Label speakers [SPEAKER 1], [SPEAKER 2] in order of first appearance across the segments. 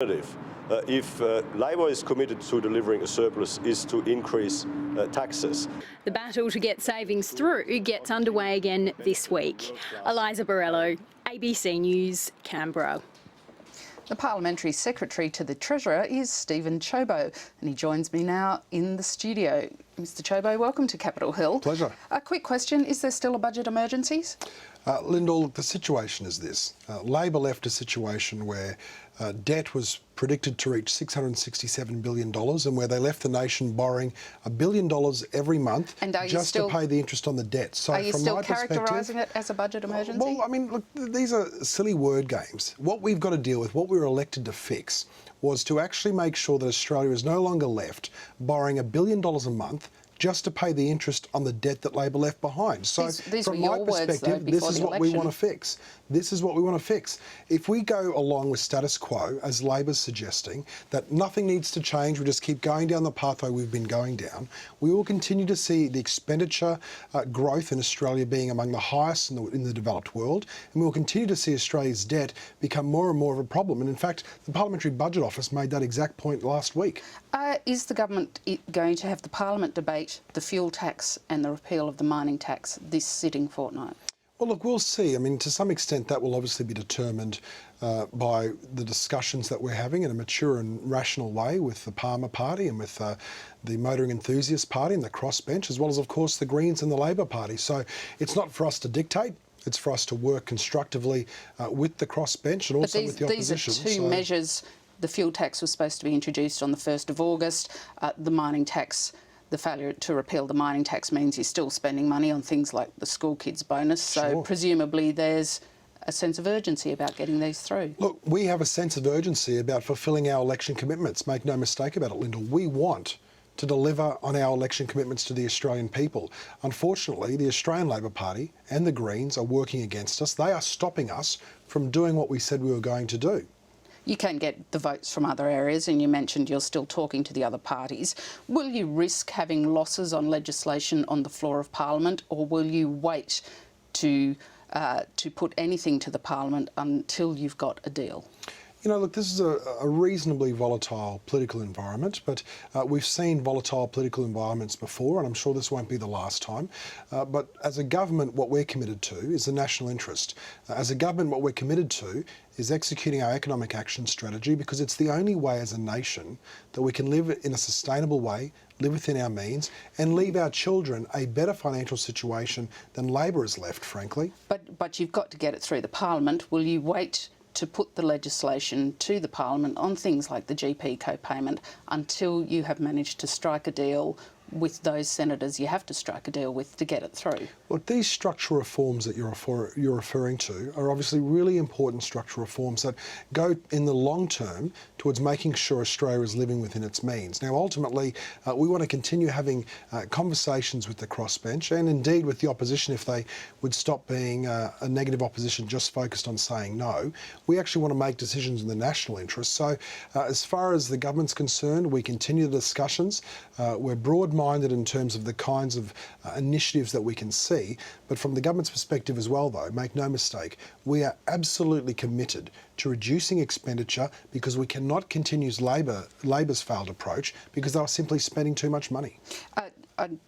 [SPEAKER 1] If Labor is committed to delivering a surplus, is to increase taxes.
[SPEAKER 2] The battle to get savings through gets underway again this week. Eliza Borrello, ABC News, Canberra.
[SPEAKER 3] The Parliamentary Secretary to the Treasurer is Steven Ciobo, and he joins me now in the studio. Mr Ciobo, welcome to Capitol Hill.
[SPEAKER 4] Pleasure.
[SPEAKER 3] A quick question, is there still a budget emergency?
[SPEAKER 4] Lyndal, the situation is this. Labor left a situation where debt was predicted to reach $667 billion and where they left the nation borrowing $1 billion every month just to pay the interest on the debt. So
[SPEAKER 3] are you
[SPEAKER 4] from
[SPEAKER 3] still
[SPEAKER 4] my
[SPEAKER 3] characterising it as a budget emergency?
[SPEAKER 4] Well, I mean, look, these are silly word games. What we've got to deal with, what we were elected to fix, was to actually make sure that Australia is no longer left borrowing $1 billion a month just to pay the interest on the debt that Labor left behind. So
[SPEAKER 3] these
[SPEAKER 4] from my perspective, this is what we want to fix. This is what we want to fix. If we go along with status quo, as Labor's suggesting, that nothing needs to change, we just keep going down the pathway we've been going down, we will continue to see the expenditure growth in Australia being among the highest in the developed world, and we will continue to see Australia's debt become more and more of a problem. And in fact, the Parliamentary Budget Office made that exact point last week.
[SPEAKER 3] Is the government going to have the Parliament debate the fuel tax and the repeal of the mining tax this sitting fortnight?
[SPEAKER 4] Well, look, we'll see. I mean, to some extent, that will obviously be determined by the discussions that we're having in a mature and rational way with the Palmer Party and with the Motoring Enthusiast Party and the crossbench, as well as, of course, the Greens and the Labor Party. So it's not for us to dictate. It's for us to work constructively with the crossbench and also with the opposition.
[SPEAKER 3] These are two measures. The fuel tax was supposed to be introduced on the 1st of August. The mining tax, the failure to repeal the mining tax means you're still spending money on things like the school kids bonus. So presumably there's a sense of urgency about getting these through.
[SPEAKER 4] Look, we have a sense of urgency about fulfilling our election commitments. Make no mistake about it, Lyndal. We want to deliver on our election commitments to the Australian people. Unfortunately, the Australian Labor Party and the Greens are working against us. They are stopping us from doing what we said we were going to do.
[SPEAKER 3] You can get the votes from other areas, and you mentioned you're still talking to the other parties. Will you risk having losses on legislation on the floor of Parliament, or will you wait to put anything to the Parliament until you've got a deal?
[SPEAKER 4] You know, look, this is a reasonably volatile political environment, but we've seen volatile political environments before, and I'm sure this won't be the last time. But as a government, what we're committed to is the national interest. As a government, what we're committed to is executing our economic action strategy, because it's the only way as a nation that we can live in a sustainable way, live within our means, and leave our children a better financial situation than Labor has left, frankly.
[SPEAKER 3] But you've got to get it through the Parliament. Will you wait to put the legislation to the Parliament on things like the GP co-payment until you have managed to strike a deal with those senators you have to strike a deal with to get it through?
[SPEAKER 4] Look, these structural reforms that you're referring to are obviously really important structural reforms that go in the long term towards making sure Australia is living within its means. Now, ultimately, we want to continue having conversations with the crossbench and indeed with the opposition if they would stop being a negative opposition just focused on saying no. We actually want to make decisions in the national interest. So as far as the government's concerned, we continue the discussions. We're broad-minded in terms of the kinds of initiatives that we can see. But from the government's perspective as well, though, make no mistake, we are absolutely committed to reducing expenditure because we cannot continue Labor's failed approach because they are simply spending too much money.
[SPEAKER 3] I'm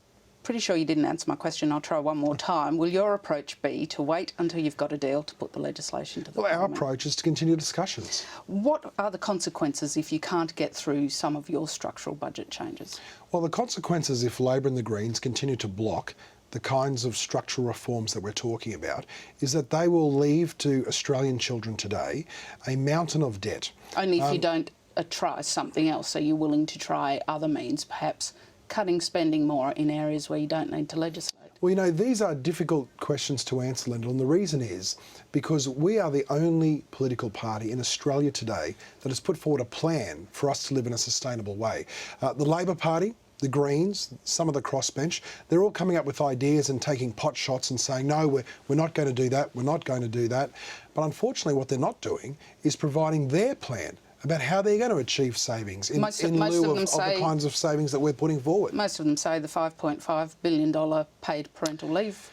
[SPEAKER 3] pretty sure you didn't answer my question. I'll try one more time. Will your approach be to wait until you've got a deal to put the legislation to the Parliament?
[SPEAKER 4] Our approach is to continue discussions.
[SPEAKER 3] What are the consequences if you can't get through some of your structural budget changes?
[SPEAKER 4] Well, the consequences if Labor and the Greens continue to block the kinds of structural reforms that we're talking about is that they will leave to Australian children today a mountain of debt.
[SPEAKER 3] Only if you don't try something else. Are you willing to try other means, perhaps cutting spending more in areas where you don't need to legislate?
[SPEAKER 4] Well, you know, these are difficult questions to answer, Lyndal, and the reason is because we are the only political party in Australia today that has put forward a plan for us to live in a sustainable way. The Labor Party, the Greens, some of the crossbench, they're all coming up with ideas and taking pot shots and saying, no, we're not going to do that, we're not going to do that. But unfortunately, what they're not doing is providing their plan about how they're going to achieve savings in lieu of the kinds of savings that we're putting forward.
[SPEAKER 3] Most of them say the $5.5 billion paid parental leave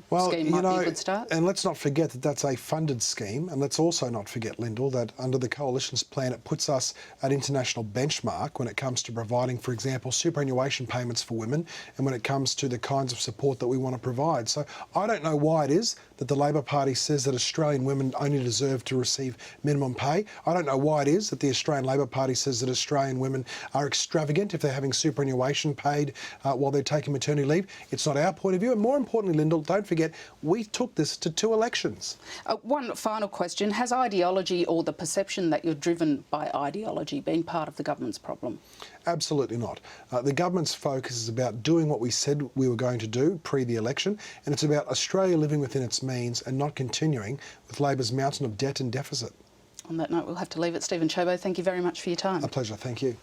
[SPEAKER 4] Well,
[SPEAKER 3] scheme might be a good start.
[SPEAKER 4] And let's not forget that that's a funded scheme, and let's also not forget, Lyndal, that under the Coalition's plan it puts us at international benchmark when it comes to providing, for example, superannuation payments for women, and when it comes to the kinds of support that we want to provide. So I don't know why it is that the Labor Party says that Australian women only deserve to receive minimum pay. I don't know why it is that the Australian Labor Party says that Australian women are extravagant if they're having superannuation paid while they're taking maternity leave. It's not our point of view, and more importantly, Lyndal, don't forget, we took this to 2 elections.
[SPEAKER 3] One final question. Has ideology or the perception that you're driven by ideology been part of the government's problem?
[SPEAKER 4] Absolutely not. The government's focus is about doing what we said we were going to do pre the election, and it's about Australia living within its means and not continuing with Labor's mountain of debt and deficit.
[SPEAKER 3] On that note, we'll have to leave it. Steven Ciobo, thank you very much for your time.
[SPEAKER 4] A pleasure. Thank you.